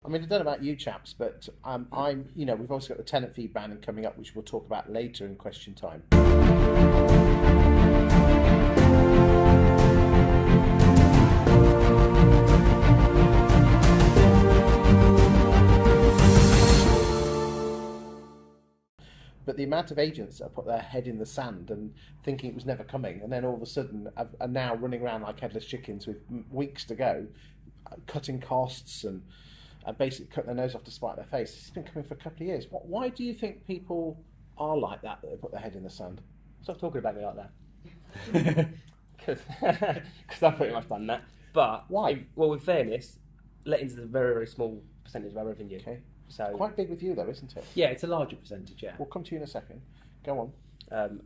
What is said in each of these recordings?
I mean, I don't know about you chaps, but we've also got the tenant fee banning coming up, which we'll talk about later in question time. But the amount of agents that put their head in the sand and thinking it was never coming, and then all of a sudden are now running around like headless chickens with weeks to go, cutting costs and basically cut their nose off to spite their face. It's been coming for a couple of years. Why do you think people are like that they put their head in the sand? Stop talking about me like that. Because I've pretty much done that. But why? Well, in fairness, lettings is a very, very small percentage of our revenue. Okay. So it's quite big with you though, isn't it? Yeah, it's a larger percentage, yeah. We'll come to you in a second. Go on.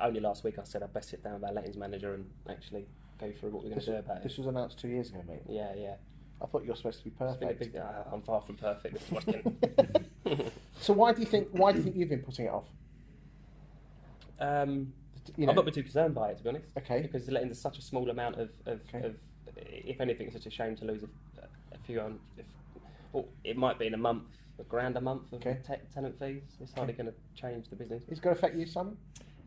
Only last week I said I'd best sit down with our lettings manager and actually go through what we're going to do about it. This was announced 2 years ago, mate. Yeah. I thought you were supposed to be perfect. I'm far from perfect. So why do you think you've been putting it off? I've not been too concerned by it, to be honest. Okay. Because the lettings is such a small amount of if anything, it's such a shame to lose a few it might be in a month, £1,000 a month of tenant fees. It's hardly going to change the business. Is it going to affect you, Simon?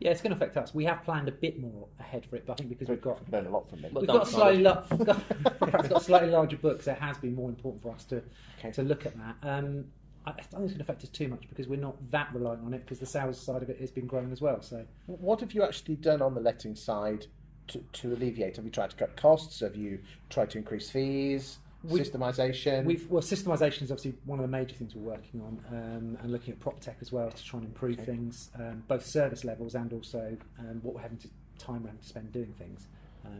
Yeah, it's going to affect us. We have planned a bit more ahead for it, but I think because we've learned a lot from it. We've got a slightly larger book, so it has been more important for us to look at that. I don't think it's going to affect us too much because we're not that reliant on it because the sales side of it has been growing as well. So, what have you actually done on the letting side to alleviate? Have you tried to cut costs? Have you tried to increase fees? Systemisation? Systemisation is obviously one of the major things we're working on, and looking at prop tech as well to try and improve things, both service levels and also what we're having to spend doing things,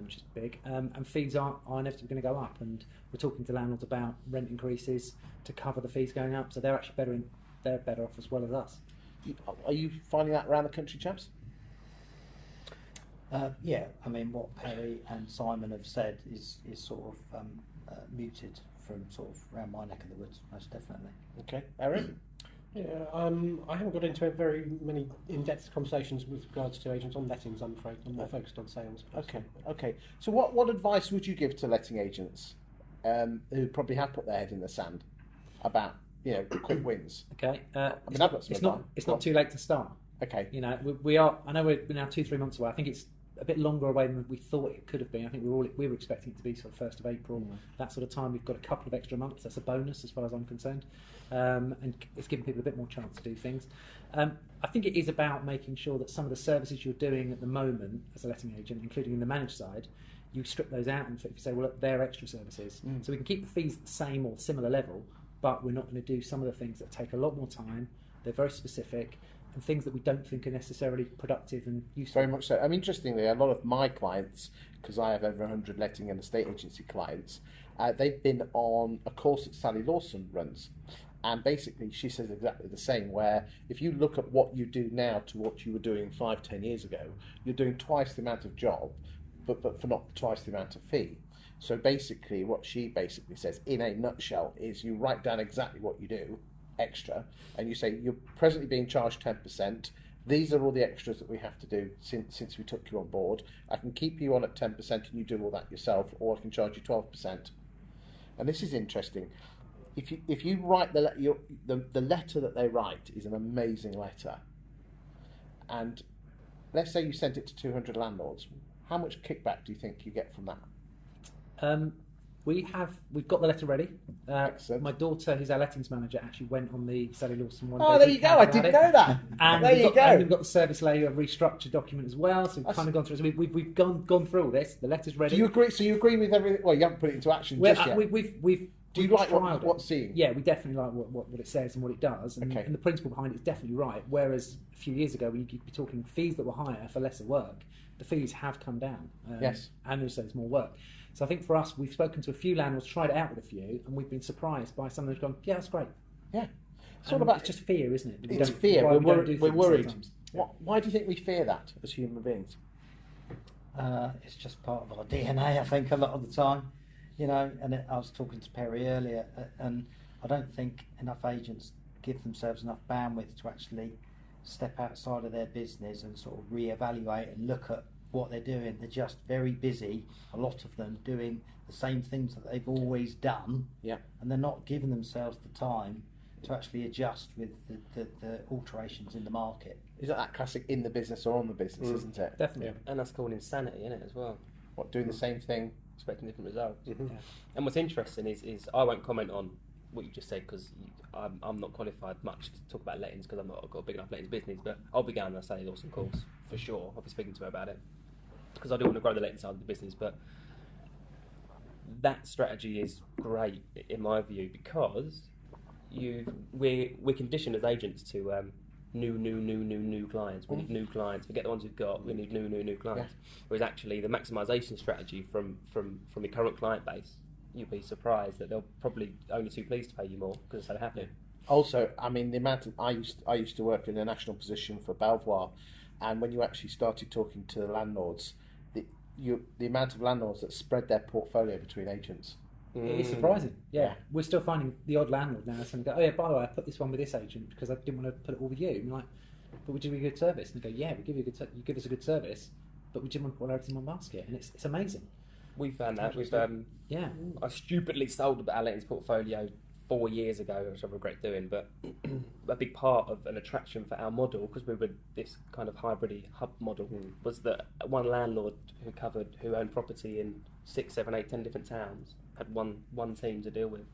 which is big. And fees are inevitably going to go up, and we're talking to landlords about rent increases to cover the fees going up, so they're actually better off as well as us. Are you finding that around the country, chaps? Yeah, I mean what Perry and Simon have said is sort of muted from sort of around my neck of the woods, most definitely. Okay, Eric? Yeah, I haven't got into very many in-depth conversations with regards to agents on lettings, I'm afraid. I'm more focused on sales. Okay. So what advice would you give to letting agents who probably have put their head in the sand about quick wins? Okay, I've got some. It's not too late to start. Okay, we are. I know we're now 2-3 months away. I think it's a bit longer away than we thought it could have been. I think we were expecting it to be sort of 1st of April, that sort of time. We've got a couple of extra months. That's a bonus as far as I'm concerned, and it's giving people a bit more chance to do things. I think it is about making sure that some of the services you're doing at the moment as a letting agent, including in the managed side, you strip those out and say, well, look, they're extra services. So we can keep the fees at the same or similar level, but we're not going to do some of the things that take a lot more time. They're very specific, and things that we don't think are necessarily productive and useful. Very much so. I mean, interestingly, a lot of my clients, because I have over 100 letting and estate agency clients, they've been on a course that Sally Lawson runs. And basically, she says exactly the same, where if you look at what you do now to what you were doing 5-10 years ago, you're doing twice the amount of job, but for not twice the amount of fee. So basically, what she basically says, in a nutshell, is you write down exactly what you do, extra, and you say you're presently being charged 10%. These are all the extras that we have to do since we took you on board. I can keep you on at 10% and you do all that yourself, or I can charge you 12%. And this is interesting. If you write the letter that they write is an amazing letter, and let's say you sent it to 200 landlords, how much kickback do you think you get from that? We've got the letter ready. Excellent. My daughter, who's our lettings manager, actually went on the Sally Lawson one. Oh, there you go. I didn't know that. And there you go. And we've got the service layer restructured document as well. So we've kind of gone through. So we've gone through all this. The letter's ready. Do you agree? So you agree with everything? Well, you haven't put it into action just yet. Do you like what's seeing? Yeah, we definitely like what it says and what it does. And, and the principle behind it is definitely right. Whereas a few years ago, when you'd be talking fees that were higher for lesser work, the fees have come down. Yes. And also there's more work. So I think for us, we've spoken to a few landlords, tried it out with a few, and we've been surprised by some of them who've gone, yeah, that's great. Yeah. It's all about... It's just fear, isn't it? It's fear. We're worried. Why do you think we fear that as human beings? It's just part of our DNA, I think, a lot of the time. And I was talking to Perry earlier, and I don't think enough agents give themselves enough bandwidth to actually step outside of their business and sort of reevaluate and look at what they're doing. They're just very busy, a lot of them, doing the same things that they've always done, Yeah. and they're not giving themselves the time to actually adjust with the alterations in the market. Isn't that classic in the business or on the business, isn't it? Definitely. And that's called insanity, isn't it, as well? What, doing the same thing? Expecting different results. Yeah. And what's interesting is I won't comment on what you just said because I'm not qualified much to talk about lettings because I've not got a big enough lettings business, but I'll be going on a Sally Lawson course for sure. I'll be speaking to her about it because I do want to grow the lettings side of the business, but that strategy is great in my view because we're conditioned as agents to new clients. We need new clients. Forget the ones we've got. We need new clients. Whereas actually the maximisation strategy from your current client base, you'll be surprised that they'll probably only too pleased to pay you more because they're so happy. Also, I mean, the amount of I used to work in a national position for Belvoir, and when you actually started talking to the landlords, the amount of landlords that spread their portfolio between agents. It's surprising. Yeah. We're still finding the odd landlord now saying, "Oh yeah, by the way, I put this one with this agent because I didn't want to put it all with you." And I'm like, "But we give you a good service." And they go, "Yeah, we give you you give us a good service, but we didn't want to put everything in one basket." And it's amazing. We found that. We've Yeah. I stupidly sold our lettings portfolio 4 years ago, which I regret doing, but a big part of an attraction for our model, because we were this kind of hybrid hub model, was that one landlord who owned property in 6, 7, 8, 10 different towns had one team to deal with,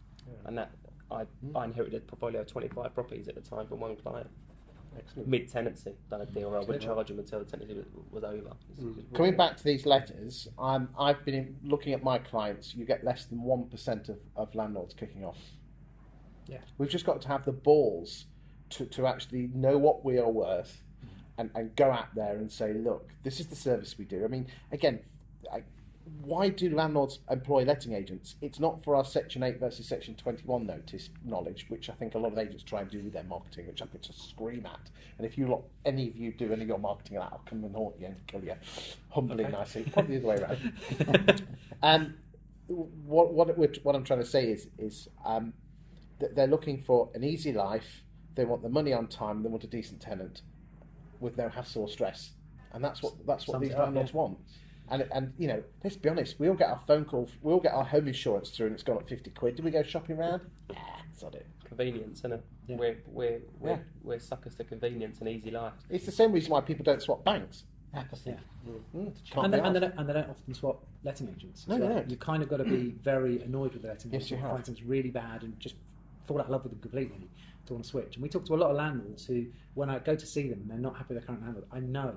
and that I inherited a portfolio of 25 properties at the time from one client. Excellent. Mid-tenancy, done a deal where I wouldn't charge them until the tenancy was over. Coming back to these letters, I've been looking at my clients. You get less than 1% of landlords kicking off. Yeah. We've just got to have the balls to actually know what we are worth and go out there and say, look, this is the service we do. I mean, again, why do landlords employ letting agents? It's not for our Section 8 versus Section 21 notice knowledge, which I think a lot of agents try and do with their marketing, which I think to scream at. And if any of you do any of your marketing, I'll come and haunt you and kill you, humbly, nicely, probably the other way around. What I'm trying to say is that they're looking for an easy life. They want the money on time. They want a decent tenant with no hassle or stress, and that's what these landlords want. And you know, let's be honest. We all get our phone call. We all get our home insurance through, and it's gone up 50 quid. Did we go shopping round? Yeah, sod it. Convenience, isn't it? Yeah. We're suckers to convenience and easy life. It's the same reason why people don't swap banks. Apathy. And they don't often swap letting agents. No, they don't. You kind of got to be very annoyed with the letting Yes, agents. you have. Find something really bad and just fall out of love with them completely to want to switch. And we talk to a lot of landlords who, when I go to see them and they're not happy with their current landlord, I know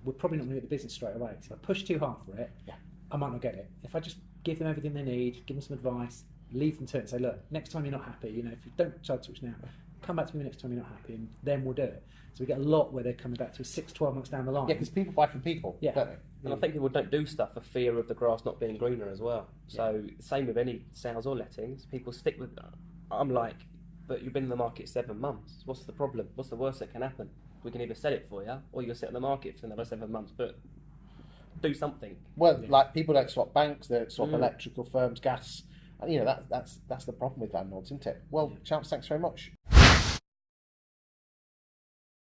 we're probably not going to get the business straight away. So if I push too hard for it, I might not get it. If I just give them everything they need, give them some advice, leave them to it and say, look, next time you're not happy, you know, if you don't decide to switch now, come back to me next time you're not happy, and then we'll do it. So we get a lot where they're coming back to us 6, 12 months down the line. Yeah, because people buy from people, don't they? And I think people don't do stuff for fear of the grass not being greener as well. So same with any sales or lettings, people stick with that. I'm like, but you've been in the market 7 months. What's the problem? What's the worst that can happen? We can either sell it for you, or you'll sit on the market for another 7 months. But do something. Well, like people don't swap banks, they don't swap electrical firms, gas. And, you know, that's the problem with landlords, isn't it? Well, chaps, thanks very much.